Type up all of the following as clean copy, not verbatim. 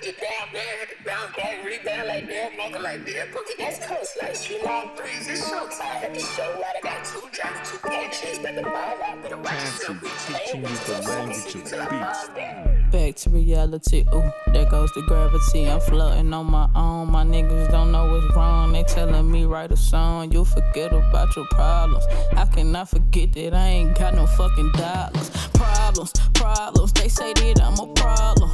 get down, rebound like that, mother like that. Cookie, that's close, like she long threes. It's showtime. Had to show out. I got 2 drops, 2 punches, but the ball out. But the watch is teaching you the language of beats. Back to reality, ooh, there goes the gravity. I'm floating on my own, my niggas don't know what's wrong. They telling me write a song, you'll forget about your problems. I cannot forget that I ain't got no fucking dollars. Problems, they say that I'm a problem.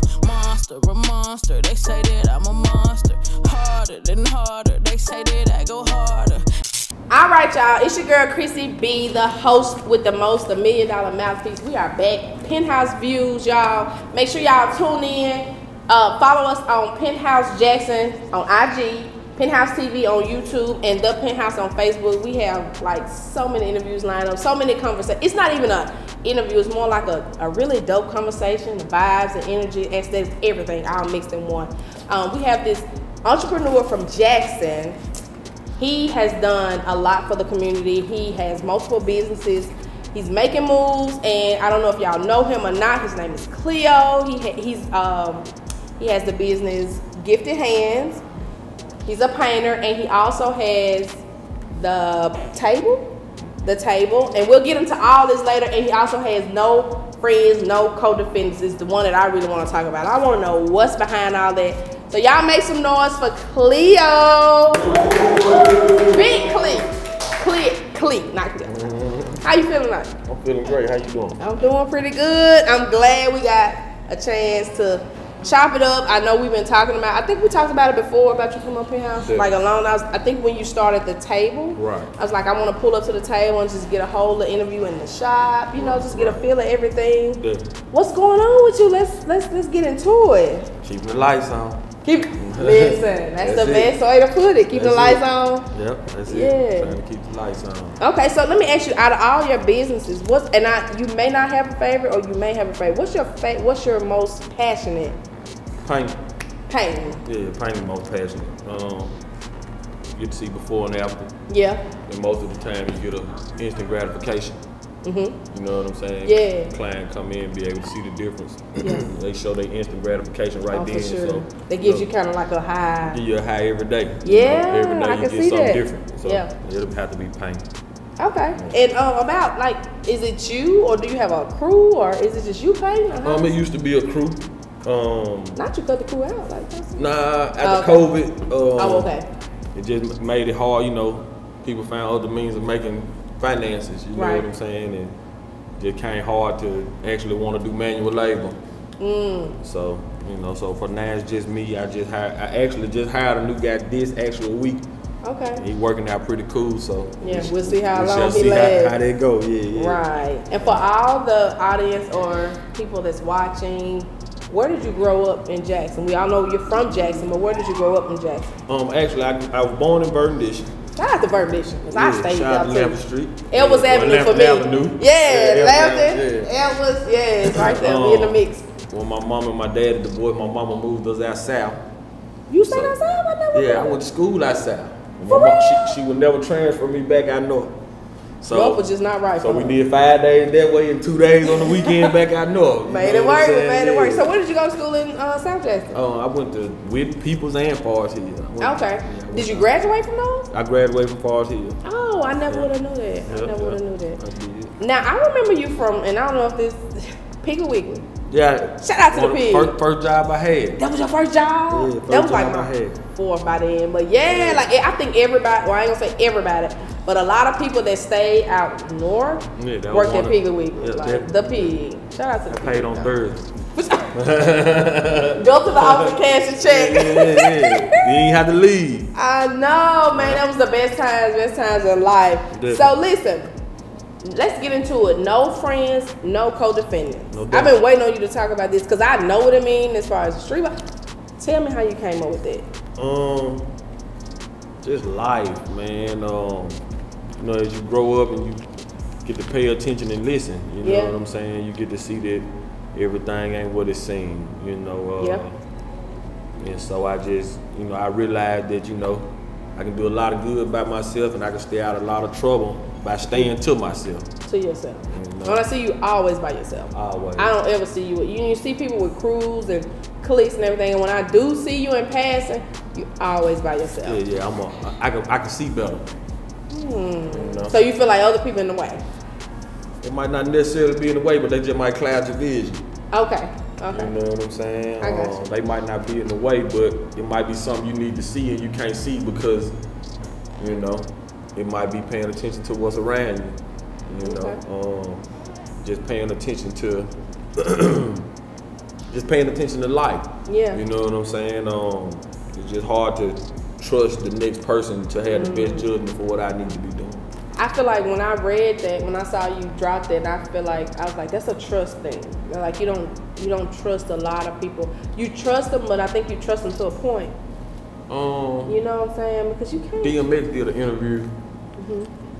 A monster, they say that I'm a monster. Harder than harder, they say that I go harder. Alright y'all, it's your girl Chrissy B, the host with the most, the $1 million mouthpiece. We are back. Penthouse views, y'all. Make sure y'all tune in. Follow us on Penthouse Jackson on IG, Penthouse TV on YouTube, and The Penthouse on Facebook. We have like so many interviews lined up, so many conversations. It's not even an interview, it's more like a really dope conversation. The vibes, the energy, aesthetics, everything all mixed in one. We have this entrepreneur from Jackson. He has done a lot for the community. He has multiple businesses. He's making moves, and I don't know if y'all know him or not. His name is Cleo. He has the business Gifted Hands. He's a painter, and he also has the table, and we'll get into all this later. And he also has No Friends, No Codefendants is the one that I really want to talk about. I want to know what's behind all that. So y'all make some noise for Cleo. Big Cleo, not Cleo. How you feeling like? I'm feeling great. How you doing? I'm doing pretty good. I'm glad we got a chance to chop it up. I know we've been talking about, I think we talked about it before, about you coming up here, like alone. I think when you started the table, right, I was like, I want to pull up to the table and just get a hold of the interview in the shop, you know, just get a feel of everything. What's going on with you? Let's get into it. Keeping the lights on. Listen, that's the best way to put it. Keep the lights on. Yep, that's it. Yeah. Trying to keep the lights on. Okay, so let me ask you, out of all your businesses, you may not have a favorite, or you may have a favorite. What's your most passionate? Painting. Painting. Yeah, painting most passionate. You get to see before and after. Yeah. And most of the time you get an instant gratification. Mm-hmm. You know what I'm saying? Yeah. Client come in, be able to see the difference. Yeah. They show their instant gratification right then. For sure. So they give you kind of like a high. Give you a high every day. Yeah, every day I you can get see something that. different. So yeah. It'll have to be paint. Okay. And about like, is it you, or do you have a crew, or is it just you painting? It used to be a crew. Not you cut the crew out like that. Nah, after COVID. Okay. It just made it hard, you know. People found other means of making finances, you know what I'm saying? And it came hard to actually want to do manual labor. So, you know, so for now it's just me. I actually just hired a new guy this actual week. Okay. He working out pretty cool, so yeah, we'll see how long he lasts. How they go, yeah. Right. And for all the audience or people that's watching, where did you grow up in Jackson? We all know you're from Jackson, but where did you grow up in Jackson? Actually, I was born in Verdant. Shout out to Verdant, because I stayed there too. Lambert Street. Elwas Avenue for me. Avenue. Yeah, Lambert. Elwas, it's right there. We in the mix. When my mom and my dad and the boy, my mama moved us out south. You stayed outside? I went to school out south. She would never transfer me back out north. So North was just not right. So we did 5 days that way and 2 days on the weekend back out north. Made it work. So where did you go to school in South Jackson? I went to Peoples and Forest Hill. Okay. Did you graduate from those? I graduated from Forest Hill. Oh, I never would have knew that. I never would have knew that. I did. Now I remember you from, and I don't know if this Piggly Wiggly. Yeah. Shout out to the pig. First job I had. That was your first job? Yeah, that was like my fourth by then. But yeah, like I think everybody, well I ain't gonna say everybody, but a lot of people that stayed out north worked at Piggly Wiggly. Like the pig. Shout out to the pig. I paid on Thursday. Go to the office, cash and check. Yeah. You ain't have to leave. I know, man. That was the best times in life. Definitely. So listen. Let's get into it. No friends, no codefendants. I've been waiting on you to talk about this because I know what it means as far as the street. Tell me how you came up with that. Just life, man. You know, as you grow up and you get to pay attention and listen, you know what I'm saying? You get to see that everything ain't what it seems, you know. And so I just, you know, I realized that, you know, I can do a lot of good by myself and I can stay out of a lot of trouble by staying to myself. To yourself. When I see you always by yourself. Always. I don't ever see you. You see people with crews and clicks and everything. And when I do see you in passing, you always by yourself. Yeah. I can see better. You know? So you feel like other people in the way? It might not necessarily be in the way, but they just might cloud your vision. Okay. You know what I'm saying? I got you. They might not be in the way, but it might be something you need to see and you can't see because, you know, it might be paying attention to what's around you. You know, just paying attention to, just paying attention to life. Yeah. You know what I'm saying? It's just hard to trust the next person to have the best judgment for what I need to be doing. I feel like when I read that, when I saw you drop that, I feel like I was like, that's a trust thing. Like you don't trust a lot of people. You trust them, but I think you trust them to a point. You know what I'm saying? Because you can't. DMX did an interview.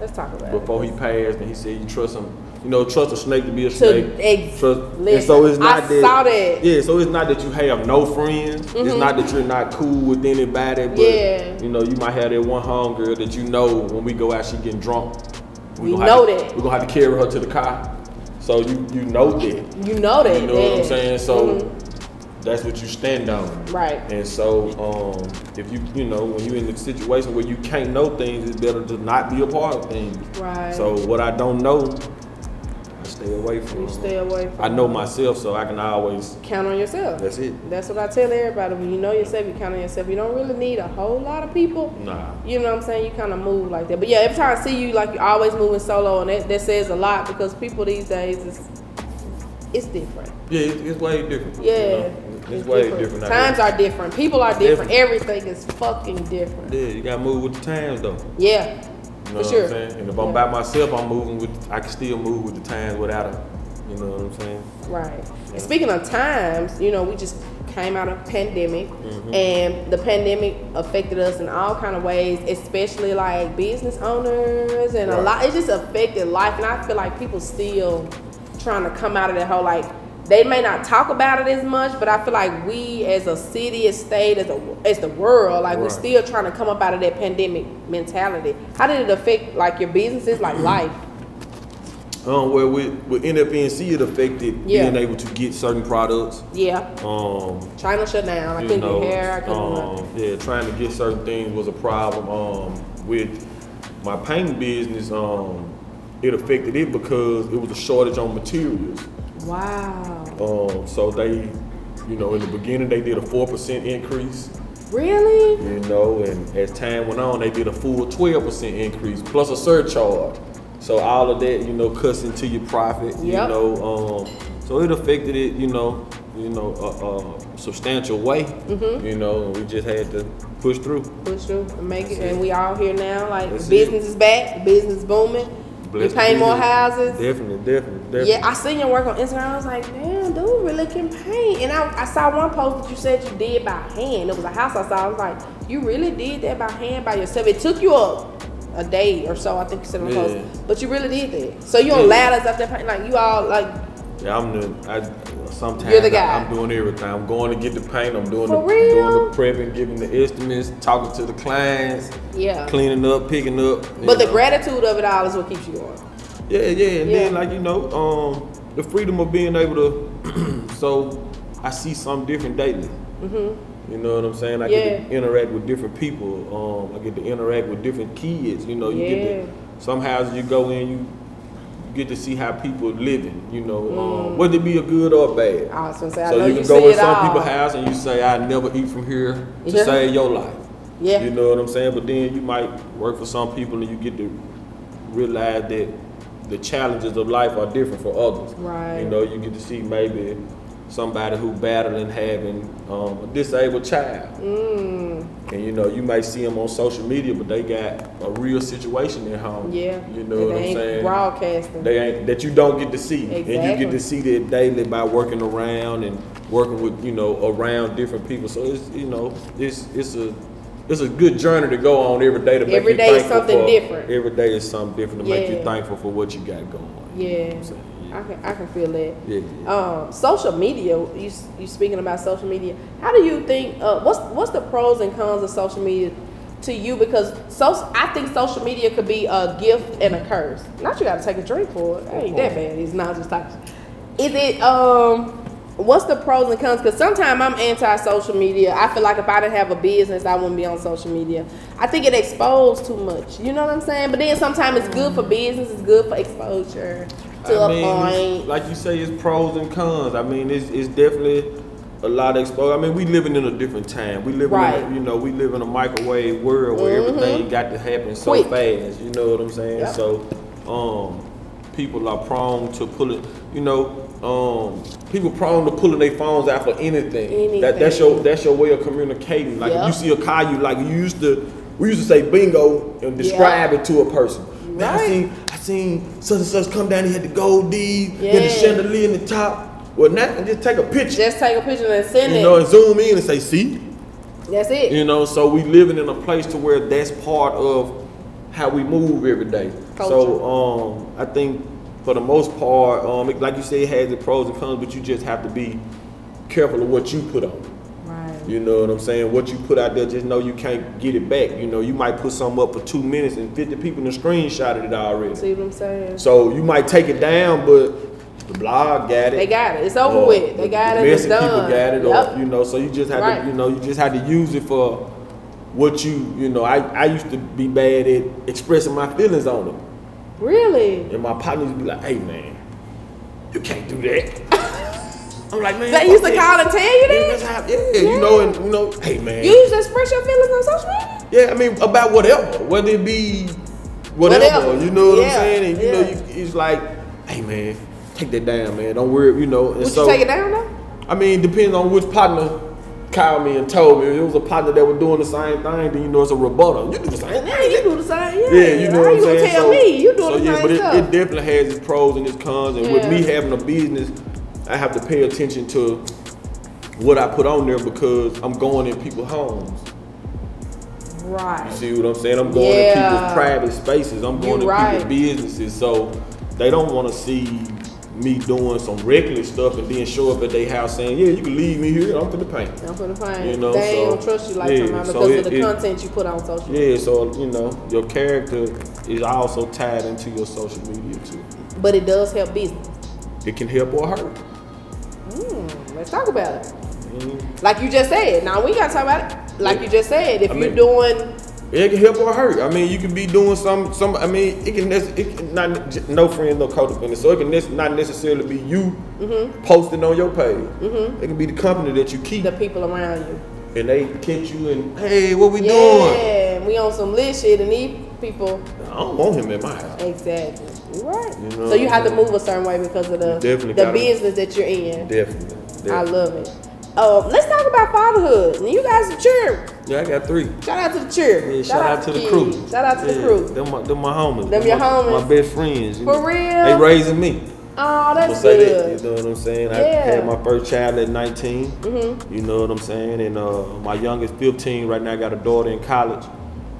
Let's talk about it. Before he passed, and he said you trust him. You know, trust a snake to be a snake. Listen, and so it's not saw that. Yeah, so it's not that you have no friends. It's not that you're not cool with anybody. But you know, you might have that one homegirl that you know when we go out, she getting drunk. We know that. We're gonna have to carry her to the car. So you know that. You know that. You know what I'm saying? So that's what you stand on. Right. And so if you know, when you're in a situation where you can't know things, it's better to not be a part of things. Right. So what I don't know, I stay away from. You stay away from. I know myself, so I can always count on yourself. That's it. That's what I tell everybody. When you know yourself, you count on yourself. You don't really need a whole lot of people. Nah. You know what I'm saying? You kind of move like that. But yeah, every time I see you, like you're always moving solo, and that says a lot because people these days it's different. Yeah, it's way different. Yeah. You know? It's way different. Times are different. People are different. Everything is fucking different. Yeah, you gotta move with the times though. Yeah. You know for sure. what I'm saying? And if I'm by myself, I can still move with the times without it. You know what I'm saying? Right. Yeah. And speaking of times, you know, we just came out of pandemic, and the pandemic affected us in all kind of ways, especially like business owners and a lot. It just affected life, and I feel like people still trying to come out of that whole like. They may not talk about it as much, but I feel like we as a city, as state, as the world, like we're still trying to come up out of that pandemic mentality. How did it affect like your businesses, like life? Well, with NFNC, it affected being able to get certain products. Yeah. China shut down. I couldn't get hair. I couldn't. Yeah, trying to get certain things was a problem. With my painting business, it affected it because it was a shortage on materials. Wow. So they, you know, in the beginning they did a 4% increase. Really? You know, and as time went on, they did a full 12% increase plus a surcharge. So all of that, you know, cuts into your profit. You know, so it affected it, you know, a substantial way. You know, and we just had to push through. Push through and make it, and we all here now. Like the business is back, the business is booming. You paint more houses. Definitely. Yeah, I seen your work on Instagram. I was like, damn, dude really can paint. And I saw one post that you said you did by hand. It was a house I saw. I was like, you really did that by hand by yourself. It took you a day or so, I think you said on the post. But you really did that. So you on ladders out there painting, like you all like. Yeah, sometimes you're the guy. I'm doing everything. I'm going to get the paint. I'm doing doing the prepping, giving the estimates, talking to the clients. Yeah. Cleaning up, picking up. But the gratitude of it all is what keeps you going. Yeah, and then like you know, the freedom of being able to. So I see something different daily. You know what I'm saying? I get to interact with different people. I get to interact with different kids. You know, you get to some houses you go in, you get to see how people are living. You know, whether it be a good or bad. I was gonna say, so you can go in some people's house and you say, "I never eat from here to save your life." Yeah, you know what I'm saying. But then you might work for some people and you get to realize that the challenges of life are different for others. Right. You know, you get to see maybe somebody who battling having a disabled child. And you know, you might see them on social media, but they got a real situation at home. Yeah. You know what I'm saying? Broadcasting. They ain't that you don't get to see. Exactly. And you get to see that daily by working around and working with, you know, around different people. So it's, you know, it's a good journey to go on every day to make every you day is something different. Every day is something different to make you thankful for what you got going on. Yeah. I can feel that. Yeah. Social media. You speaking about social media. How do you think? What's the pros and cons of social media to you? Because I think social media could be a gift and a curse. Not you got to take a drink for it. It ain't that bad. It's not just like. Is it? What's the pros and cons? Because sometimes I'm anti-social media. I feel like if I didn't have a business, I wouldn't be on social media. I think it exposed too much. You know what I'm saying? But then sometimes it's good for business. It's good for exposure to a point. Like you say, it's pros and cons. I mean, it's definitely a lot of exposure. I mean, we living in a different time. We live in we live in a microwave world where everything got to happen so fast. You know what I'm saying? Yep. So, people are prone to pulling. People prone to pulling their phones out for anything. That's your way of communicating. Like if you see a car you like, we used to say bingo and describe it to a person. Right. I seen such and such come down. He had the gold D, he had the chandelier in the top. Well, now just take a picture. Just take a picture and send it. And zoom in and say, see. That's it. So we living in a place to where that's part of how we move every day. Culture. So I think for the most part, like you say, it has its pros and cons, but you just have to be careful of what you put on. Right. You know what I'm saying? What you put out there, just know you can't get it back. You might put something up for 2 minutes and 50 people in the screenshotted it already. See what I'm saying? So you might take it down, but the blog got it. They got it. It's over with. They got it. It's done. People got it. Yep. Or, so you just have to, you just have to use it for what I used to be bad at expressing my feelings on it. Really? And my partners would be like, hey man, you can't do that. I'm like, man. They used to call and tell you that? Hey man. You used to express your feelings on social media? Yeah, I mean, about whatever. Whether it be whatever. You know what I'm saying? And it's like, hey man, take that down, man. Don't worry, And Would you take it down though? I mean, depends on which partner called me and told me. If it was a partner that was doing the same thing, then it's a rebuttal. You do the same thing. Yeah, you do the same. Yeah, you know what I'm saying? How you gonna tell me? You doing the same but stuff. it definitely has its pros and its cons. And with me having a business, I have to pay attention to what I put on there because I'm going in people's homes. Right. You see what I'm saying? I'm going in people's private spaces. I'm going in people's businesses. So they don't want to see me doing some reckless stuff and then show up at their house saying, yeah, you can leave me here, I'm finna paint. I'm finna paint. They ain't gonna trust you like because of the content you put on social media. Yeah, so, your character is also tied into your social media too. But it does help business. It can help or hurt. Let's talk about it. Like you just said. Now, we gotta talk about it. Like you just said, if you're doing... It can help or hurt. I mean, you can be doing some. I mean, it can not no friends, no codefendants. So it can not necessarily be you posting on your page. It can be the company that you keep. The people around you. And they catch you and, hey, what we doing? Yeah, we on some lit shit and these people. I don't want him in my house. Exactly. You're right. So you have to move a certain way because of the business that you're in. Definitely. I love it. Let's talk about fatherhood. You guys are cheer. Yeah, I got 3. Shout out to the cheer. Yeah, shout out to the crew. Shout out to the crew. Them my homies. Them your homies. My best friends. For real? They raising me. Oh, that's good. You know what I'm saying? I had my first child at 19. You know what I'm saying? And my youngest 15 right now. Got a daughter in college.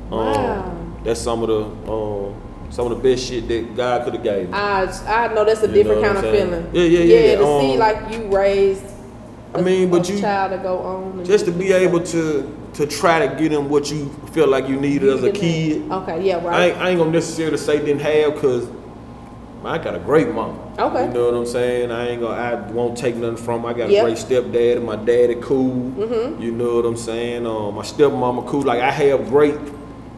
Wow. That's some of the best shit that God could have gave me. I know that's a different kind of feeling. Yeah. To see like you raised a child to go on. Just to be able to try to get them what you feel like you needed as a kid. Okay, yeah, right. I ain't gonna necessarily say didn't have because I got a great mom. Okay. You know what I'm saying? I won't take nothing from her. I got a great stepdad and my daddy cool. You know what I'm saying? My stepmama cool. Like I have great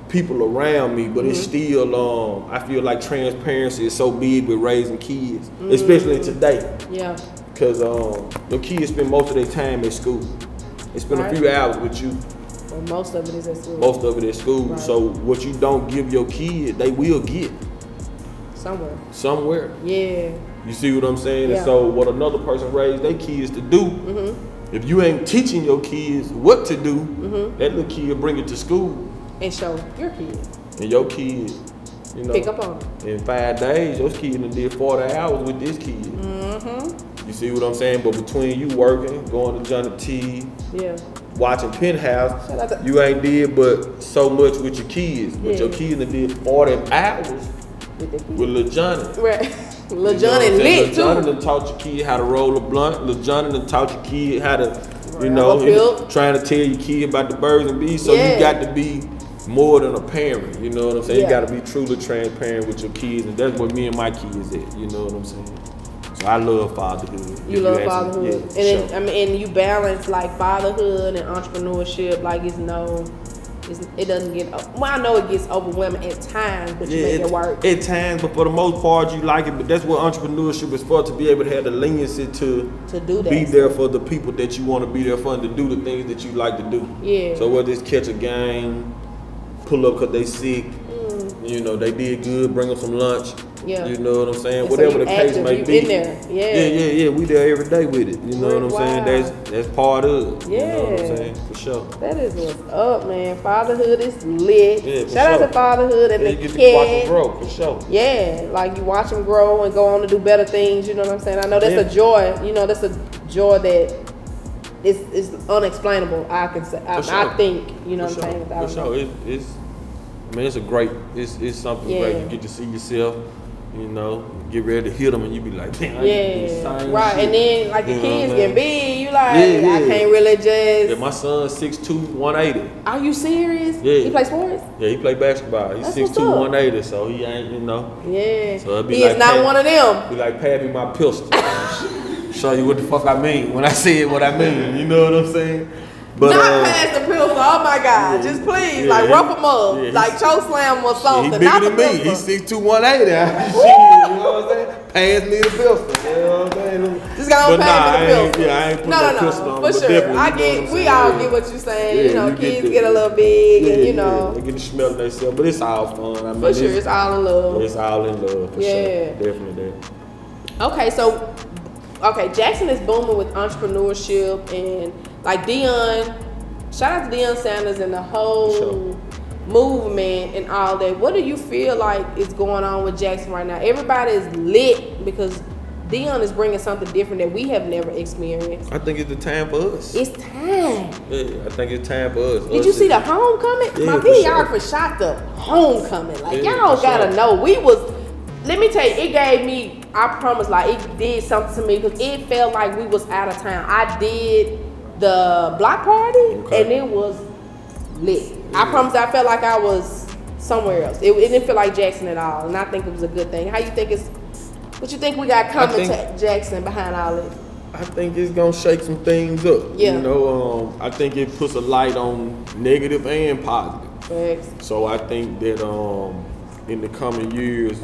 people around me, but it's still I feel like transparency is so big with raising kids, especially today. Yeah. Because the kids spend most of their time at school. They spend a few hours with you. Well, most of it is at school. Most of it at school. Right. So what you don't give your kid, they will get. Somewhere. Yeah. You see what I'm saying? Yeah. And so what another person raised their kids to do, if you ain't teaching your kids what to do, that little kid will bring it to school. And show your kid. And your kid, pick up on it. In 5 days, your kid done did 40 hours with this kid. You see what I'm saying? But between you working, going to Johnny T, watching Penthouse, you ain't did but so much with your kids. But your kids done did 40 hours with Lil Johnny. Right. Lil Johnny lit too. Lil Johnny done taught your kid how to roll a blunt. Lil Johnny done taught your kid how to, trying to tell your kid about the birds and bees. So you got to be more than a parent, you know what I'm saying? You gotta be truly transparent with your kids, and that's what me and my kids at, you know what I'm saying? So I love fatherhood. You love fatherhood, and then I mean, and you balance like fatherhood and entrepreneurship. Like it doesn't get. Well, I know it gets overwhelming at times, but you make it work. At times, but for the most part, you like it. But that's what entrepreneurship is for, to be able to have the leniency to do that. Be there for the people that you want to be there for, and to do the things that you like to do. Yeah. So whether it's catch a game, pull up because they sick, you know, they did good, bring them some lunch. Yeah. You know what I'm saying? And whatever so the case may be. In there. Yeah. We there every day with it. You know what I'm saying? That's part of it. Yeah. You know what I'm saying? For sure. That is what's up, man. Fatherhood is lit. Yeah, Shout out to fatherhood and the you get kid. to watch them grow, for sure. Yeah, like you watch them grow and go on to do better things. You know what I'm saying? I know that's a joy. You know, that's a joy that is unexplainable. I can say. I think. You know what I'm saying? For sure. It's a great. It's something great. You get to see yourself. You know, get ready to hit them, and you be like, damn, I need to do the same right. shit. And then like the kids get big, you like, Yeah. I can't really just. Yeah, my son's 6'2", 180. Are you serious? Yeah. He play sports? Yeah, he play basketball. He's 6'2", 180, so he ain't, you know. Yeah. So it'd be he like is not one of them. Be like, pad me my pistol. Show you what the fuck I mean when I say what I mean. You know what I'm saying? But, not pass the pistol. Oh my God! Just please, like rough him up, like choke slam or something. He bigger than me. He's 6'2", 180. Shit, you know what I'm saying? Pass me the pistol. You know what I'm saying? Just gotta pass me the pistol. I ain't put that pistol on. For sure. I get. We all get what you're saying. You know, kids get a little big, and you know, they get to smell themselves. But it's all fun. I mean, for sure, it's all in love. It's all in love. For sure. Definitely that. Okay, so Jackson is booming with entrepreneurship and like Deion. Shout out to Deion Sanders and the whole movement and all that. What do you feel like is going on with Jackson right now? Everybody is lit because Deion is bringing something different that we have never experienced. I think it's the time for us. It's time. Yeah, I think it's time for us. Did you see the homecoming? Yeah, my videographer shot the homecoming. Like y'all gotta know. Let me tell you, it gave me, I promise, like it did something to me because it felt like we was out of town. I did the block party and it was lit. I promise I felt like I was somewhere else. It didn't feel like Jackson at all, and I think it was a good thing. What you think we got coming to Jackson behind all this? I think it's gonna shake some things up. Yeah. You know, I think it puts a light on negative and positive. Thanks. So I think that in the coming years,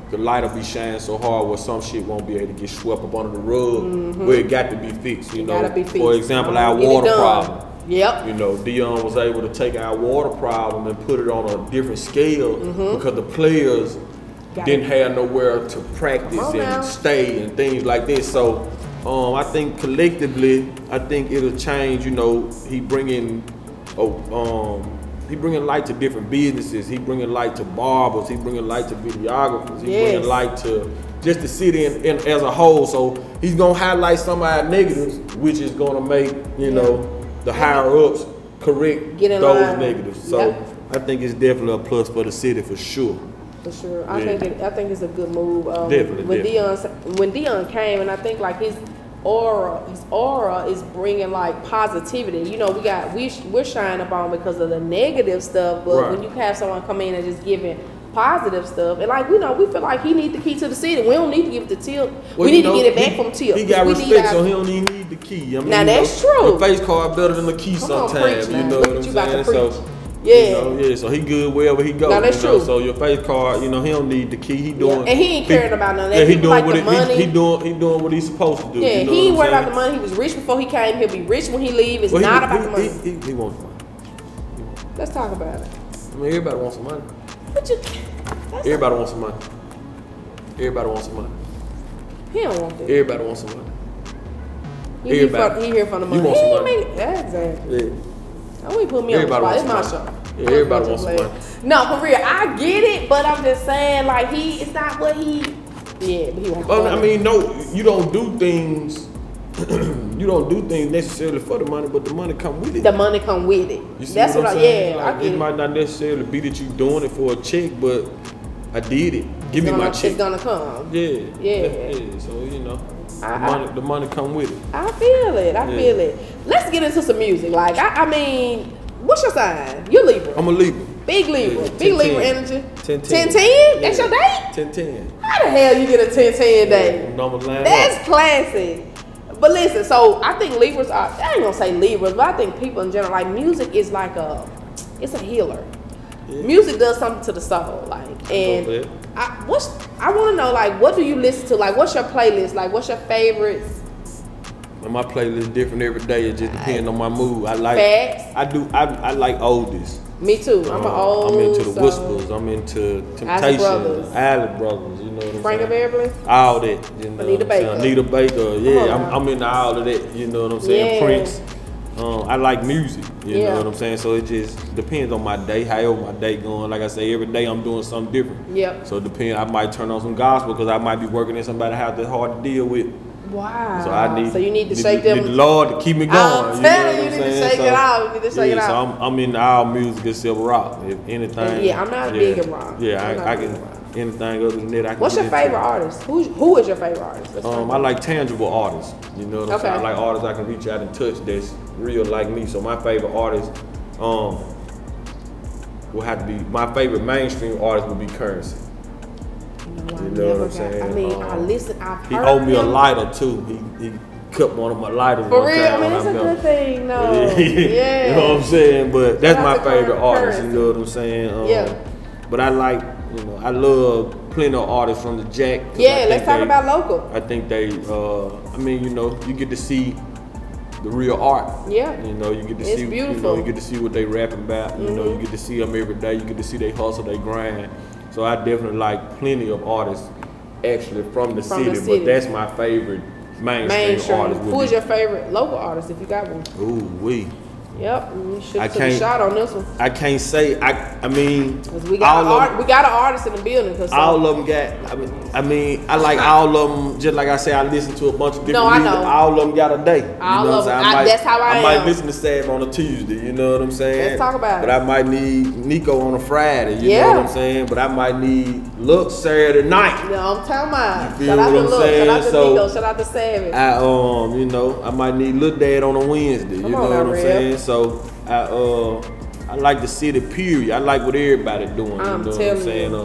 the light will be shining so hard where some shit won't be able to get swept up under the rug where it got to be fixed. You know, for example, our water problem. Yep. You know, Deion was able to take our water problem and put it on a different scale because the players didn't have nowhere to practice and stay and things like this. So I think collectively, I think it'll change. You know, he bringing light to different businesses. He bringing light to barbers. He bringing light to videographers. He bringing light to just the city and as a whole. So he's gonna highlight some of our negatives, which is gonna make the higher ups correct those negatives. So I think it's definitely a plus for the city for sure. For sure, I think it's a good move. Definitely. When Deion came, and I think like his aura is bringing like positivity. You know, we're shining up on because of the negative stuff, but when you have someone come in and just giving positive stuff, and like we feel like he needs the key to the city. We don't need to give it to Tip. We need to get it back from Tip. He got respect, so he don't even need the key. I mean, now that's true. The face card better than the key sometimes. You know what I'm saying? So so he good wherever he goes. Now that's true. So your face card, he don't need the key. He doing, and he ain't caring about none of that. Yeah, he doing like what the money. He doing what he's supposed to do. Yeah, you know he ain't worried saying? about the money. He was rich before he came. He'll be rich when he leave. It's not about the money. He wants the money. Let's talk about it. I mean, everybody wants some money. Everybody wants some money. Everybody wants some money. He don't want that. Everybody wants some money. He here for the money. You want some money. Exactly. Yeah. Don't put me on the spot. It's my show. Yeah, everybody wants some money. No, for real, I get it, but I'm just saying, like, it's not what he. Yeah, but he won't. Well, I mean, no, you don't do things. You don't do things necessarily for the money, but the money come with it. The money come with it. You see That's what I'm saying? Like, I get it might not necessarily be that you doing it for a check, but I did it. Give me my check. It's gonna come. Yeah. Yeah. So the money come with it. I feel it. I feel it. Let's get into some music. Like I mean, what's your sign? You're Libra. I'm a Libra. Big Libra. Yeah, Big 10-10. Libra energy. 10-10. 10-10? That's your date? 10-10. How the hell you get a 10-10 date? Numbers line That's up. classic. But listen, so I think Libras are, I ain't gonna say Libras, but I think people in general, like music is like it's a healer. Yeah. Music does something to the soul, like, and I want to know, like, what do you listen to? Like, what's your playlist? Like, what's your favorites? And my playlist different every day. It just depends on my mood. I like. Facts. I like oldies. Me too. I'm an old. I'm into the soul. Whispers. I'm into Temptations, Alley Brothers. You know what I'm Frank saying? Beverly. All that. You know Anita what I'm saying? Baker. Anita Baker. Yeah, on, I'm into all of that. You know what I'm saying? Yeah. Prince. I like music. You Yeah. know what I'm saying? So it just depends on my day. However my day going. Like I say, every day I'm doing something different. Yep. So it depends. I might turn on some gospel because I might be working in somebody's house that's hard to deal with. Wow. So I need. So you need to shake them. Need the Lord to keep me going. I'm telling you, you need to saying? shake it out. You need to shake it So out. I'm into all music except rock. If anything. Yeah, I'm not big in rock. Yeah, I'm not I big can. in rock. Anything other than that, I can. What's get your into. favorite artist? Who is your favorite artist? Let's talk I about like tangible artists. You know what I'm saying? I like artists I can reach out and touch that's real like me. So my favorite artist will have to be, my favorite mainstream artist would be Currency. You know what I'm saying? I mean, I listen. I've heard He owed me a him. lighter too. He cut one of my lighters. For one real, time I mean, when that's a met him. good thing, though. Yeah. You know what I'm saying? But that's Shout my out to favorite artist. Currency. You know what I'm saying? Yeah. But I like, I love plenty of artists from the Jack. Yeah, let's talk about local. I think they, I mean, you get to see the real art. Yeah. You know, you get to It's see, beautiful. you get to see what they rapping about. You know, you get to see them every day. You get to see they hustle, they grind. So I definitely like plenty of artists actually from the city. But that's my favorite mainstream artist. Who is your favorite local artist if you got one? Ooh, wee. Yep, you should I have took a can't- shot on this one. I can't say, I mean, 'Cause we got an artist in the building. all of them got. I mean, I like all of them. Just like I say, I listen to a bunch of different No, I music. know. All of them got a day. All you know of what I'm them. saying? That's how I I might am. listen to Sam on a Tuesday. You know what I'm saying? Let's talk about But it. I might need Nico on a Friday. You Yeah. know what I'm saying? But I might need Lux Saturday night. No, I'm talking about. You feel Shout out what to I'm Lil, saying? shout out to So, Nico, shout out to Savage. I might need Lil Dad on a Wednesday. Come You know on what now, I'm Real. saying? So I like the city period. I like what everybody doing. I'm you know what telling I'm saying?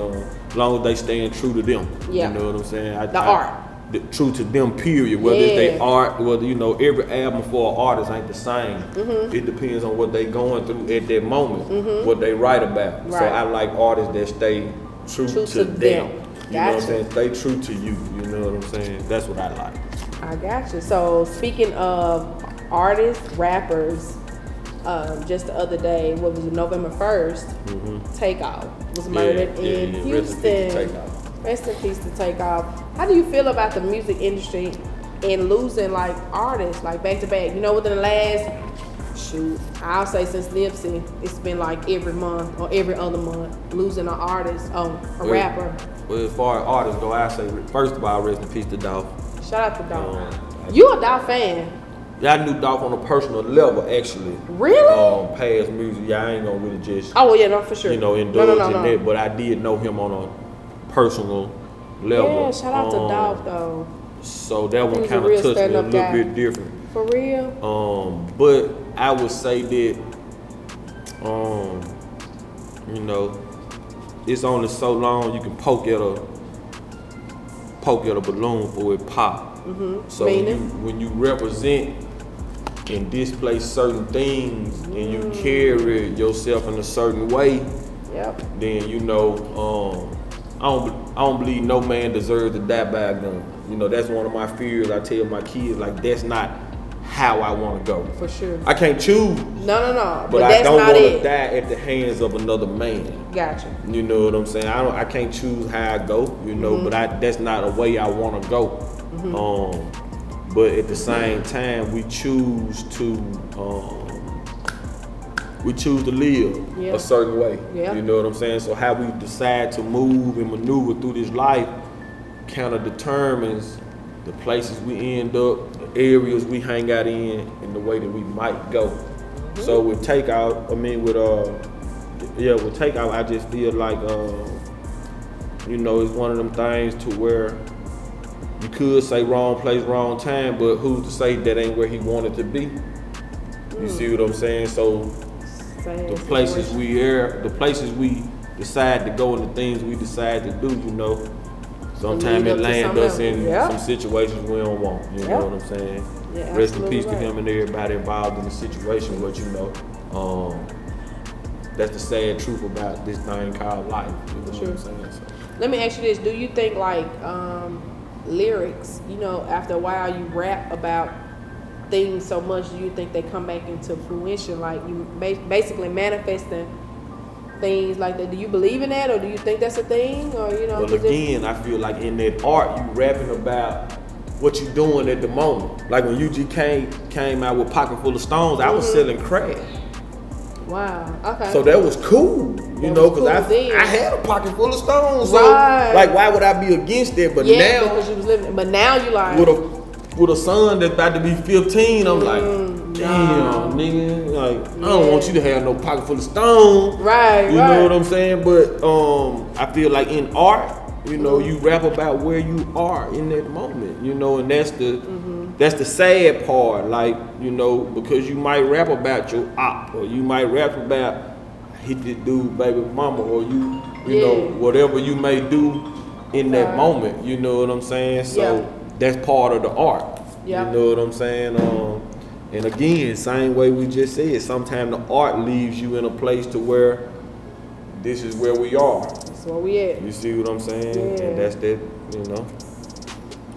As long as they staying true to them. Yeah. You know what I'm saying? Art. True to them period. Whether it's Yeah. their art, whether every album for an artist ain't the same. Mm-hmm. It depends on what they going through at that moment, what they write about. So Right. I like artists that stay true to them. You know what I'm Gotcha. saying? Stay true to you. You know what I'm saying? That's what I like. I got you. So speaking of artists, rappers, just the other day, what was it, November 1st, Takeoff was murdered in yeah. Houston. Rest in peace to Takeoff. How do you feel about the music industry and losing like artists like back to back? You know, within the last I'll say since Nipsey, it's been like every month or every other month losing an artist, a rapper. Well, as far as artists go, I say first of all, rest in peace to Dolph. Shout out to Dolph. You a Dolph fan? Yeah, I knew Dolph on a personal level, actually. Really? Past music, I ain't gonna really just, Oh, well, yeah, no, for sure. indulge in that, but I did know him on a personal level. Yeah, shout out to Dolph, though. So that one He's a kind real of touched me a stand-up little guy. bit different. For real? But I would say that, it's only so long you can poke at a balloon for it pop. So when you represent and display certain things and you carry yourself in a certain way, Yep. then I don't believe no man deserves to die by a gun. That's one of my fears. I tell my kids, like, that's not how I want to go. For sure. I can't choose, No. but I that's don't not want to it. die at the hands of another man. Gotcha. You know what I'm saying? I can't choose how I go, but that's not a way I want to go. But at the same time, we choose to live Yeah. a certain way. Yeah. You know what I'm saying? So how we decide to move and maneuver through this life kind of determines the places we end up, the areas we hang out in, and the way that we might go. So with Takeout, with Takeout, I just feel like, it's one of them things to where you could say wrong place, wrong time, but who's to say that ain't where he wanted to be? You see what I'm saying? So Same the places the places we decide to go and the things we decide to do, you know. Sometimes it lands us in some situations we don't want, you know what I'm saying? Yeah, rest in peace to him and everybody involved in the situation, but you know, that's the sad truth about this thing called life, you know what I'm saying? So. Let me ask you this, do you think like lyrics, you know, after a while you rap about things so much, do you think they come back into fruition, like you basically manifesting things like that? Do you believe in that, or do you think that's a thing, or you know? Well, again, I feel like in that art, you rapping about what you doing at the moment. Like when UG came out with Pocket Full of Stones, I was selling crack. Wow. Okay. So that was cool, you know, because I had a pocket full of stones. So like, why would I be against it? But now, because you was living. But now you like with a son that's about to be 15, I'm like, damn, nigga, like I don't want you to have no pocket full of stones. Right. You know what I'm saying? But I feel like in art, you know, you rap about where you are in that moment, you know, and that's the sad part, like, you know, because you might rap about your op, or you might rap about hit this dude baby mama, or you know, whatever you may do in that moment, you know what I'm saying? So that's part of the art, you know what I'm saying? And again, same way we just said, sometimes the art leaves you in a place to where this is where we are. That's where we at. You see what I'm saying? And that's that, you know.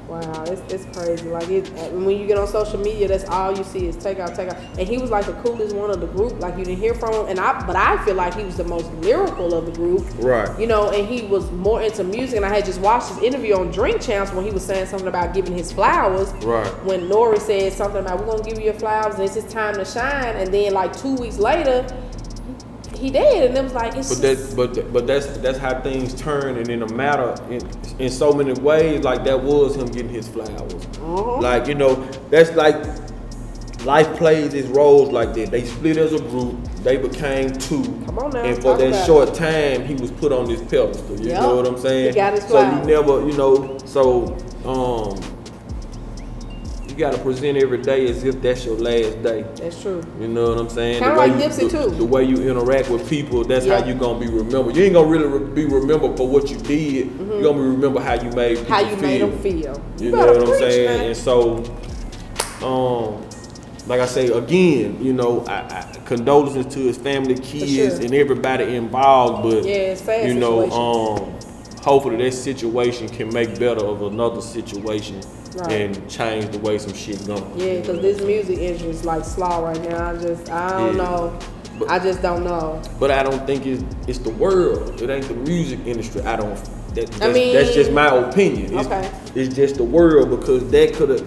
Wow, it's crazy. Like when you get on social media, that's all you see is take out. And he was like the coolest one of the group. Like you didn't hear from him, but I feel like he was the most lyrical of the group. Right. You know, and he was more into music. And I had just watched his interview on Drink Champs when he was saying something about giving his flowers. Right. When Nori said something about we're gonna give you your flowers and it's his time to shine. And then like 2 weeks later, he did, and it was like but that's how things turn, and in a matter in so many ways, like that was him getting his flowers. Like, you know, that's like life plays its roles like that. They split as a group, they became two. Come on now, and for that short time, he was put on this pedestal. You know what I'm saying? He got his flowers. So you never, you know, so you gotta present every day as if that's your last day. That's true. You know what I'm saying? Kind of like Nipsey too. The way you interact with people, that's how you gonna be remembered. You ain't gonna really be remembered for what you did. You're gonna be remembered how you made people feel. Made them feel. You know what I'm saying? Man. And so, like I say again, you know, I condolences to his family, kids, and everybody involved. But it's sad, you know, hopefully that situation can make better of another situation. Right. And change the way some shit going. Yeah, because this music industry is like slaw right now. I don't know. But, I just don't know. But I don't think it's the world. It ain't the music industry. That's just my opinion. It's just the world, because that could have.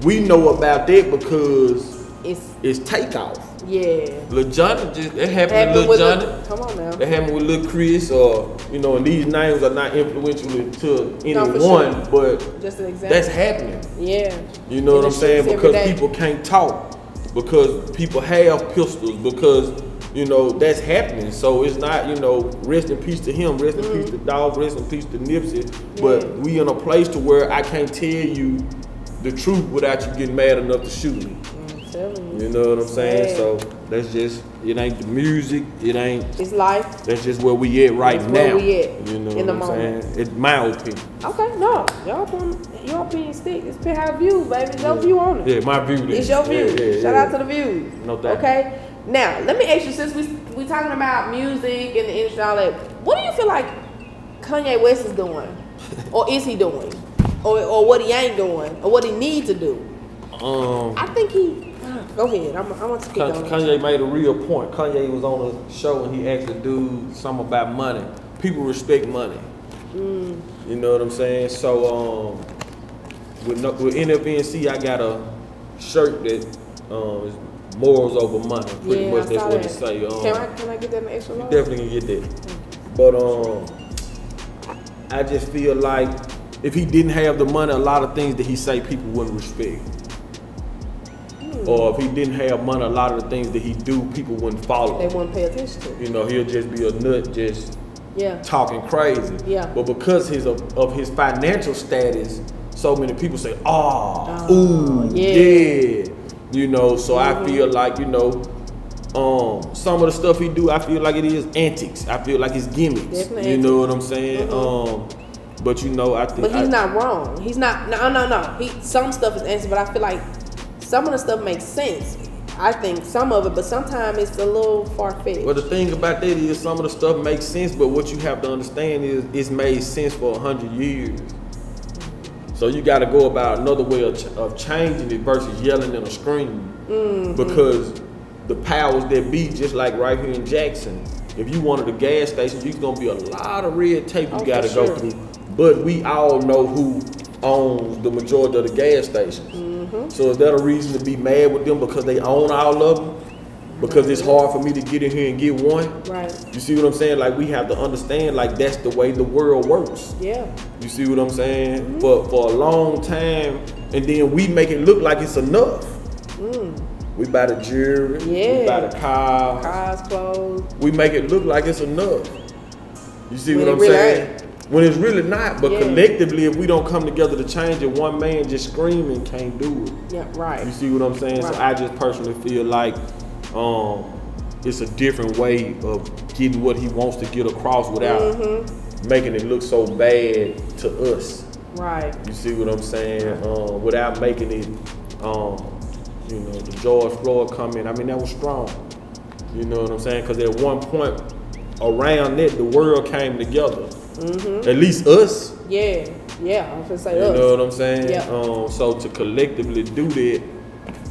We know about that because it's Takeoff. Yeah. Lil Johnny that happened to Lil Johnny. Come on now. That happened with Lil Chris, or you know, and these names are not influential to anyone, but just an example. That's happening. Yeah. You know what I'm saying? Because people can't talk, because people have pistols, because you know that's happening. So it's not, you know, rest in peace to him, rest in peace to Dog, rest in peace to Nipsey. But we in a place to where I can't tell you the truth without you getting mad enough to shoot me. You know what I'm saying? So that's just, it ain't the music, it ain't. It's life. That's just where we at right now. Where we at. You know what I'm saying? It's my opinion. Okay, no, your opinion stick. It's Penthouse Views, baby. It's your view on it. Yeah, my view. It's your view. Shout out to the views. No doubt. Okay. Now let me ask you, since we talking about music and the industry, all that, what do you feel like Kanye West is doing, or is he doing, or what he ain't doing, or what he needs to do? I think he. Go ahead. I want to keep going. Kanye made a real point. Kanye was on a show and he asked the dude something about money. People respect money. You know what I'm saying? So with NFNC, I got a shirt that is morals over money. Pretty much that's what it say. Can I get that in extra large? You definitely can get that. But I just feel like if he didn't have the money, a lot of things that he say people wouldn't respect. Or if he didn't have money, a lot of the things that he do, people wouldn't follow. They wouldn't pay attention to. You know, he'll just be a nut, just talking crazy. Yeah. But because of his financial status, so many people say, yeah. You know, so I feel like, you know, some of the stuff he do, I feel like it is antics. I feel like it's gimmicks. Definitely you antics. know what I'm saying? But you know, I think. But he's not wrong. He's not. No. Some stuff is antics, but I feel like some of the stuff makes sense. I think some of it, but sometimes it's a little far-fetched. Well, the thing about that is some of the stuff makes sense, but what you have to understand is it's made sense for 100 years. So you got to go about another way of changing it versus yelling and screaming. Because the powers that be, just like right here in Jackson, if you wanted a gas station, there's going to be a lot of red tape you got to go through. But we all know who owns the majority of the gas stations. So is that a reason to be mad with them because they own all of them? Because it's hard for me to get in here and get one? Right. You see what I'm saying? Like, we have to understand, like, that's the way the world works. Yeah. You see what I'm saying? For a long time, and then we make it look like it's enough. We buy the jewelry, we buy the cars, clothes. We make it look like it's enough. You see When what I'm it really saying? ain't. When it's really not, but collectively, if we don't come together to change it, one man just screaming can't do it. Yeah, right. You see what I'm saying? Right. So I just personally feel like it's a different way of getting what he wants to get across without making it look so bad to us. Right. You see what I'm saying? Without making it, you know, the George Floyd comment. I mean, that was strong. You know what I'm saying? Because at one point around that, the world came together. At least us. Yeah, I'm gonna say you us. You know what I'm saying? Yeah. So to collectively do that,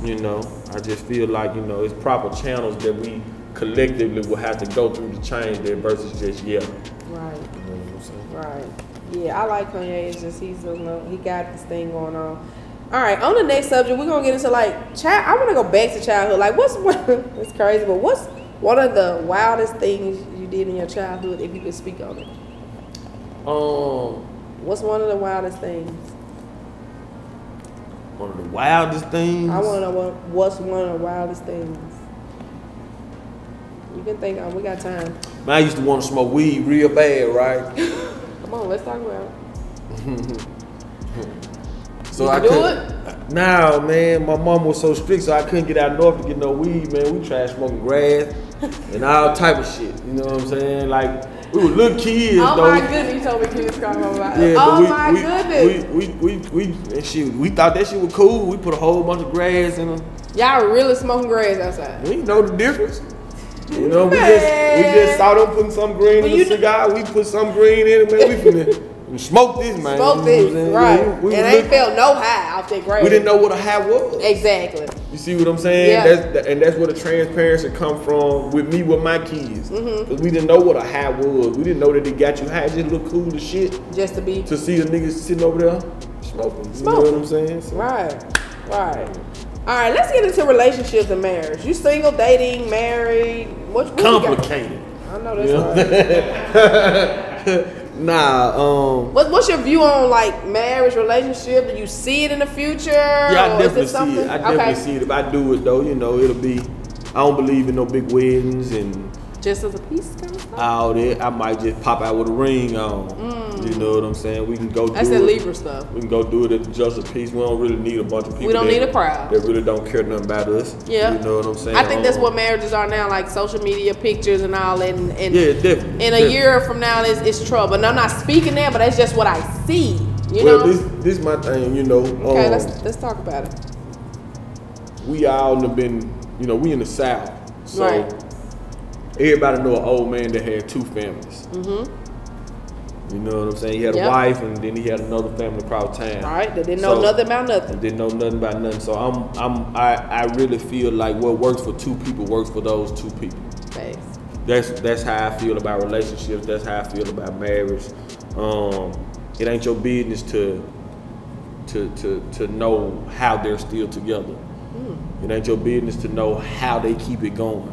you know, I just feel like, you know, it's proper channels that we collectively will have to go through to change that versus just Right. You know what I'm saying? Right. Yeah, I like Kanye. It's just he got this thing going on. All right, on the next subject, we're gonna get into like I want to go back to childhood. Like, it's crazy, but what's one of the wildest things you did in your childhood, if you could speak on it? What's one of the wildest things? One of the wildest things? I want to know what's one of the wildest things. You can think of. We got time. Man, I used to want to smoke weed real bad, right? Come on, let's talk about it. So Did you do it? Nah, man, my mom was so strict, so I couldn't get out north to get no weed, man. We tried smoking grass and all type of shit. You know what I'm saying? Like, we were little kids, oh though. My goodness, you told me kids come about yeah, oh but my goodness. We thought that shit was cool. We put a whole bunch of grass in them. Y'all were really smoking grass outside. We know the difference. You know, we just saw them putting some green in the cigar. We put some green in it, man. We finna smoke this, man. Smoke this, right. And ain't felt no high off that grass. We didn't know what a high was. Exactly. You see what I'm saying? Yeah. That's where the transparency come from with me with my kids. Because we didn't know what a high was. We didn't know that it got you high. It just looked cool as shit. Just to see a nigga sitting over there smoking. You know what I'm saying? So. Right. All right, let's get into relationships and marriage. You single, dating, married? What complicated. I know that's right. Nah. What's your view on like marriage, relationship? Do you see it in the future? Yeah, I definitely see it. I definitely see it. If I do it though, you know, it'll be. I don't believe in no big weddings and just as a piece kind of stuff. All that. I might just pop out with a ring on. You know what I'm saying? We can go. That's that Libra stuff. We can go do it at just a piece. We don't really need a bunch of people. We don't need a crowd. That really don't care nothing about us. Yeah. You know what I'm saying? I think that's what marriages are now, like social media pictures and all that. And yeah, definitely. In a year from now, it's trouble. And I'm not speaking that, but that's just what I see. You know? This is my thing, you know. Okay, let's talk about it. We all have been, you know, we in the South. So right. Everybody know an old man that had two families. You know what I'm saying? He had a wife, and then he had another family across town. Right, they didn't know nothing about nothing. Didn't know nothing about nothing. So I really feel like what works for two people works for those two people. Thanks. That's how I feel about relationships. That's how I feel about marriage. It ain't your business to know how they're still together. It ain't your business to know how they keep it going.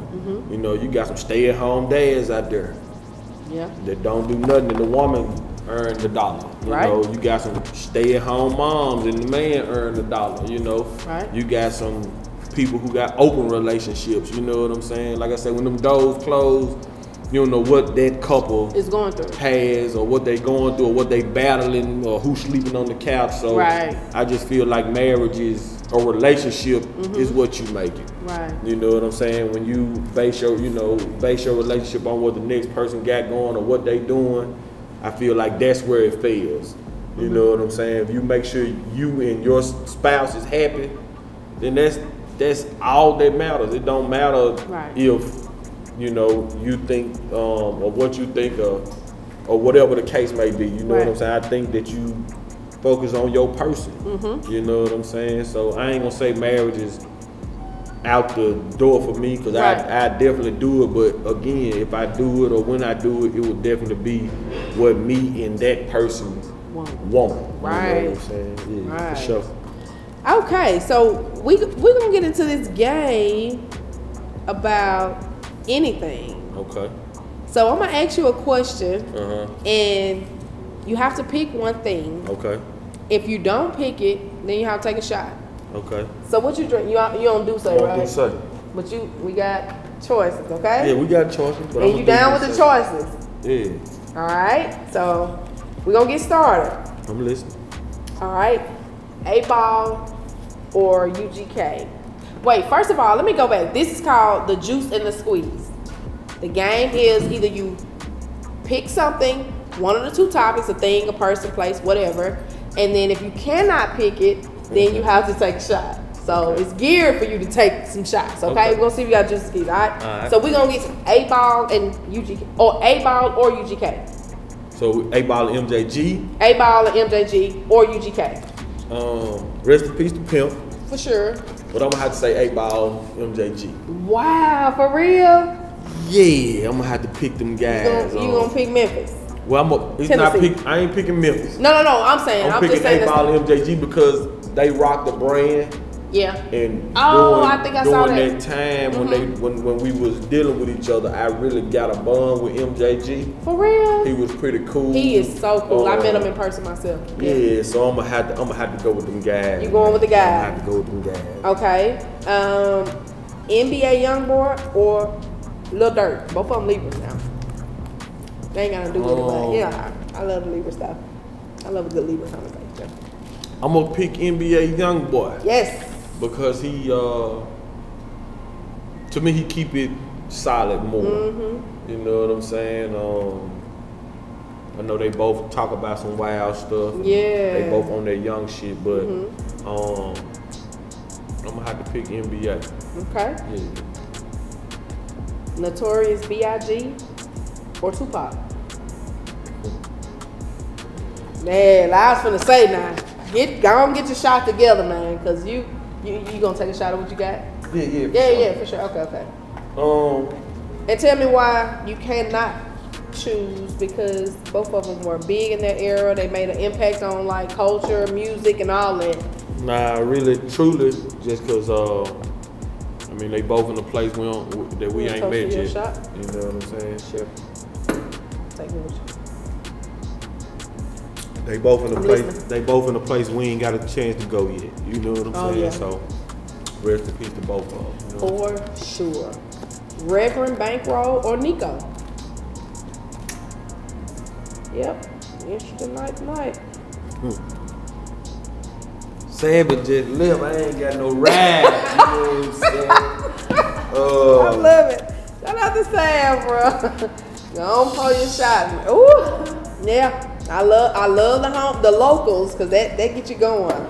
You know, you got some stay-at-home dads out there. Yeah. That don't do nothing, and the woman earn the dollar. You know, you got some stay-at-home moms, and the man earn the dollar. You know, you got some people who got open relationships. You know what I'm saying? Like I said, when them doors close, you don't know what that couple is going through, has, or what they going through, or what they battling, or who's sleeping on the couch. So I just feel like marriage is a relationship is what you make it. Right. You know what I'm saying? When you base your relationship on what the next person got going or what they doing, I feel like that's where it fails. You know what I'm saying? If you make sure you and your spouse is happy, then that's all that matters. It don't matter if you think or what you think or whatever the case may be. You know what I'm saying? I think that you focus on your person. You know what I'm saying? So I ain't gonna say marriage is out the door for me, because I definitely do it. But again, if I do it or when I do it, it will definitely be what me and that person want. Right. You know what I'm saying? Yeah, for sure. Okay, so we're gonna get into this game about anything. Okay. So I'm gonna ask you a question, and you have to pick one thing. Okay. If you don't pick it, then you have to take a shot. Okay. So what you drink? You don't do so, right? Douce. But we got choices, okay? Yeah, we got choices. But and you down with the choices? Yeah. All right. So we're gonna get started. I'm listening. All right. 8-Ball or UGK? Wait, first of all, let me go back. This is called the juice and the squeeze. The game is either you pick something, one of the two topics, a thing, a person, place, whatever, and then if you cannot pick it, then you have to take a shot. So it's geared for you to take some shots, okay? We're gonna see if you got juice and squeeze, all right? So we're gonna get some 8-Ball and UGK, or 8-Ball or UGK. So 8-Ball and MJG. 8-Ball and MJG or UGK. Rest in peace to Pimp. For sure. But I'm gonna have to say 8-Ball, MJG. Wow, for real? Yeah, I'm gonna have to pick them guys. You gonna pick Memphis? Well, I ain't picking Memphis. No. I'm saying I'm picking just saying 8-Ball and MJG because they rock the brand. Yeah. And I think I saw during that time when we was dealing with each other, I really got a bond with MJG. For real? He was pretty cool. He is so cool. I met him in person myself. Yeah, so I'm gonna have to go with them guys. You going with the guys? I have to go with them guys. Okay. NBA Youngboy or Lil Durk? Both of them Libras now. They ain't gotta do with it, but yeah, I love the Libra stuff. I love a good Libra conversation. I'm gonna pick NBA Youngboy. Yes. Because he, to me, he keep it solid more. You know what I'm saying? I know they both talk about some wild stuff. Yeah. They both on their young shit, but I'm gonna have to pick NBA. Okay. Yeah. Notorious B.I.G. or Tupac? Man, I was finna say now. Go on, get your shot together, man, because you gonna take a shot of what you got? Yeah, for sure. Okay. And tell me why you cannot choose, because both of them were big in their era. They made an impact on like culture, music, and all that. Nah, really, truly, just because they both in a place we ain't met yet. Shot? You know what I'm saying? Sure. Take me with you. They both in a place. They both in a place we ain't got a chance to go yet. You know what I'm saying? Yeah. So rest in peace to both of them. You know? For sure. Reverend Bankroll or Nico? Yep. Interesting night tonight. Savage just live. I ain't got no ride. You know what I'm saying? I love it. Shout out to Sam, bro. Go on, pull your shot. Ooh, yeah. I love the locals, because that get you going.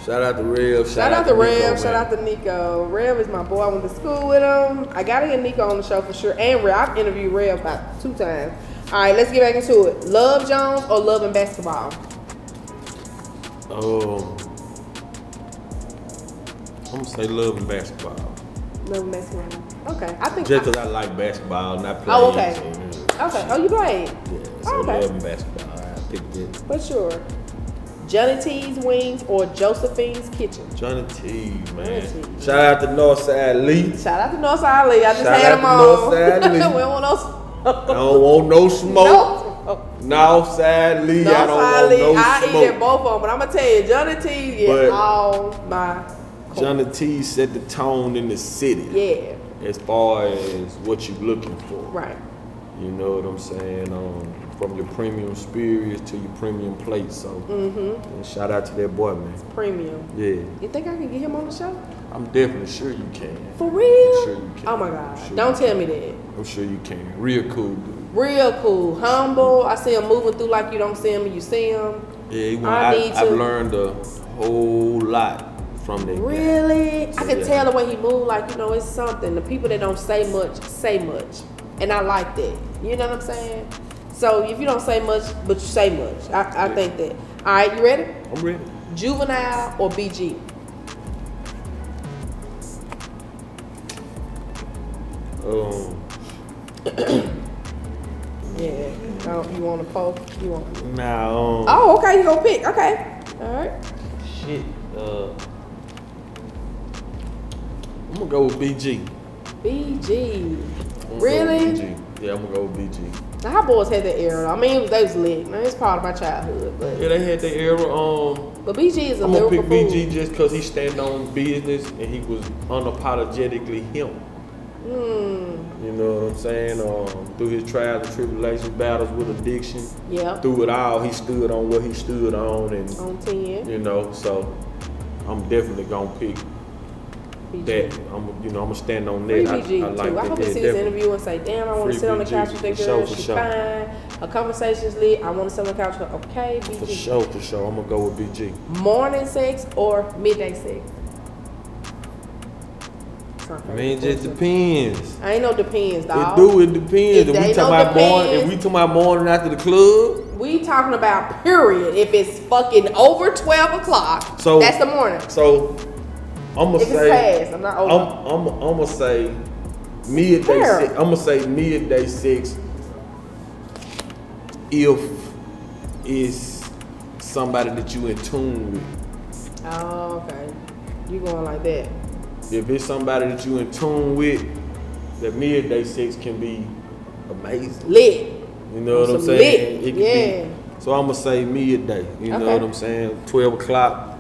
Shout out to Rev. Shout out to Rev. Shout out to Nico. Rev is my boy. I went to school with him. I gotta get Nico on the show for sure. And Rev, I've interviewed Rev about 2 times. All right, let's get back into it. Love Jones or Love and Basketball? I'm gonna say Love and Basketball. Love and Basketball. Okay, I think just because I like basketball, not playing. Oh, okay. Okay. Oh, you played? Yeah. So okay. Love and Basketball. I picked it. For sure. Johnny T's Wings or Josephine's Kitchen? Johnny T's, man. Shout out to Northside Lee. Shout out to Northside Lee. I just had him on. Northside Lee. We don't want no smoke. I don't want no smoke. Northside Lee. I don't want no smoke. I eat at both of them, but I'm gonna tell you, Johnny T's is all my. Johnny T's set the tone in the city. Yeah. As far as what you're looking for. Right. You know what I'm saying? From your premium spirits to your premium plates. So, and shout out to that boy, man. It's premium. Yeah. You think I can get him on the show? I'm definitely sure you can. For real? I'm sure you can. Oh my God. Sure Don't tell me that. I'm sure you can. Real cool dude. Real cool. Humble. I see him moving through like you don't see him and you see him. Yeah, I've learned a whole lot from that guy. Really? So, I can tell the way he moved, like, you know, it's something. The people that don't say much, say much. And I like that. You know what I'm saying? So if you don't say much, but you say much, I think that. All right, you ready? I'm ready. Juvenile or BG? Yeah. Oh, you want to poke? You want? Nah. Oh, okay. You gonna pick? Okay. All right. Shit. I'm gonna go with BG. BG. Really? BG. Yeah, I'm gonna go with BG. Now, how boys had that era? I mean, they was lit. Man, it's part of my childhood, but Yeah, they had their era. But BG is a I'm gonna lyrical pick fool. BG just because he stand on business and he was unapologetically him. You know what I'm saying? Through his trials and tribulations, battles with addiction. Yeah. Through it all, he stood on what he stood on, and On 10. you know, so I'm definitely gonna pick BG. that. I'm gonna stand on Free that. BG I like too. I that. hope Yeah, he see this definitely. interview and say, damn, I want Free to sit on the BG, couch with that for girl. sure, for She's sure. fine. Her conversation's lit. I want to sit on the couch with her. Okay, BG. For sure. I'm gonna go with BG. Morning sex or midday sex? I mean, it just depends. I ain't no depends, dog. It depends. If we talking about morning after the club, We talking about period. If it's fucking over 12 o'clock, so that's the morning. So I'm gonna If it's say past, I'm not over. I'm gonna say midday Fair. six. I'm gonna say midday six if it's somebody that you in tune with. Oh, okay. You going like that? If it's somebody that you in tune with, that midday sex can be amazing. Lit. You know what I'm Some saying? lit. It can Yeah. be. So I'm gonna say midday. You know Okay. what I'm saying? 12 o'clock,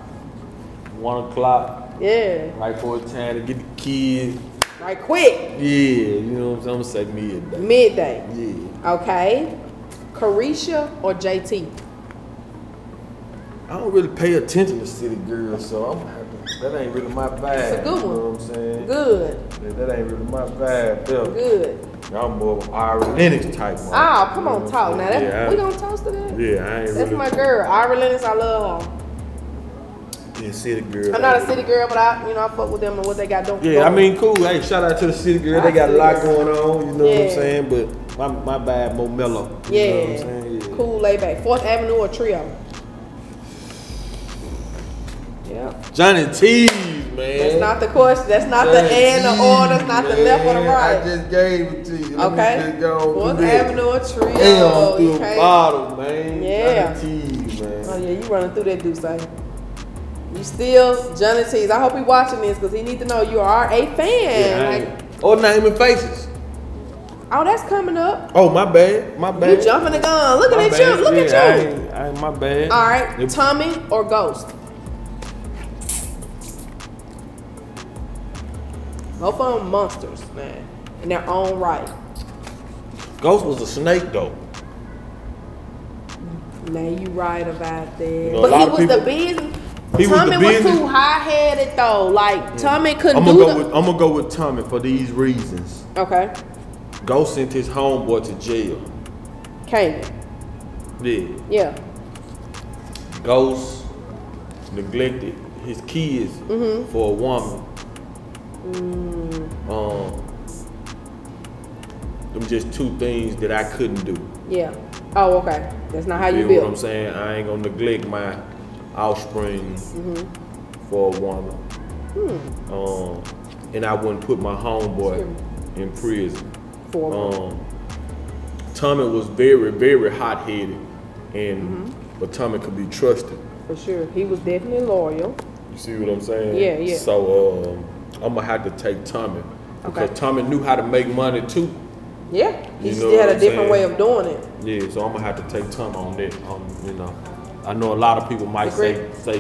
1 o'clock, Yeah. right for a time to get the kids. Right quick. Yeah, you know what I'm saying? I'm gonna say midday. Midday. Yeah. Okay. Carisha or JT? I don't really pay attention to city girls, so I'm happy. That ain't really my vibe. It's a good You one. know what I'm saying? Good. Yeah, that ain't really my vibe. Though. Good. I'm more of an Ira Lennox type. Oh, man. come You know on, what talk I'm now. saying? That, we gonna toast to that? Yeah, I ain't That's really. my girl. Ira Lennox, I love her. Yeah, city girl. I'm not a city girl, but I fuck with them and what they got done. Yeah, I mean, cool. Hey, shout out to the city girl. They got a lot going on. You know what I'm Yeah. saying? But my vibe more mellow. You Yeah. know what I'm saying? Yeah. Cool, laid back. 4th Avenue or Trio? Yeah. Johnny T's, man. That's not the question. That's not the and, the or. That's not the left or the right. I just gave it to you. Let Okay. me just go 4th through that. Avenue or Trio. Damn, through You a can't- bottle, man. Yeah. Johnny T's, man. Oh yeah, you running through that Deuce. You still Johnny T's. I hope he watching this because he need to know you are a fan. Yeah, Like, or naming faces. oh, that's coming up. Oh, my bad. My bad. You jumping the gun. Looking My at bad. you. Look Yeah, at you. I ain't my bad. All right, It- Tommy or Ghost? Both of them monsters, man, in their own right. Ghost was a snake, though. Now you right about that. know, a But lot he of was people- the business. He was the Tommy was business- too high-headed though. Like Tommy couldn't I'm do gonna go with Tommy for these reasons. Okay, Ghost sent his homeboy to jail. Kanan. Yeah. Yeah. Ghost neglected his kids for a woman. Them just two things that I couldn't do. Yeah. Oh, okay. That's not how you You know build. what I'm saying? I ain't gonna neglect my offspring for a woman. And I wouldn't put my homeboy in prison. For Tommy was very, very hot-headed, and but Tommy could be trusted. for sure. He was definitely loyal. You see what I'm saying? Yeah, yeah. So I'm gonna have to take Tommy because Okay. Tommy knew how to make money too. Yeah. He You still know had what a I'm different way saying? of doing it. Yeah, so I'm gonna have to take Tommy on that. You know, I know a lot of people might say